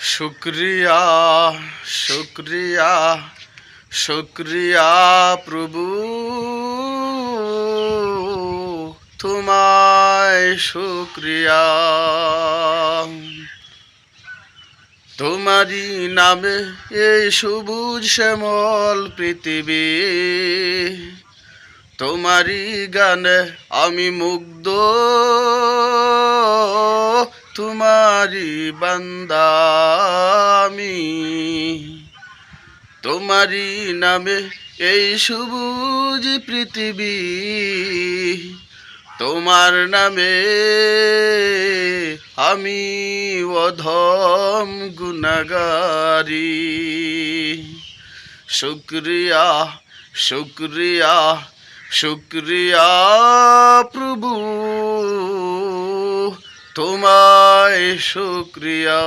শুক্রিয়া শুক্রিয়া শুক্রিয়া প্রভু, তোমায় শুক্রিয়া। তোমারই নামে এই সবুজ শ্যামল পৃথিবী, তোমারই গানে আমি মুগ্ধ, তোমারই বান্দা আমি। তোমারই নামে এই সবুজ পৃথিবী, তোমার নামে আমি অধম গুনাহগারী। শুক্রিয়া শুক্রিয়া শুক্রিয়া প্রভু, তোমায় শুক্রিয়া।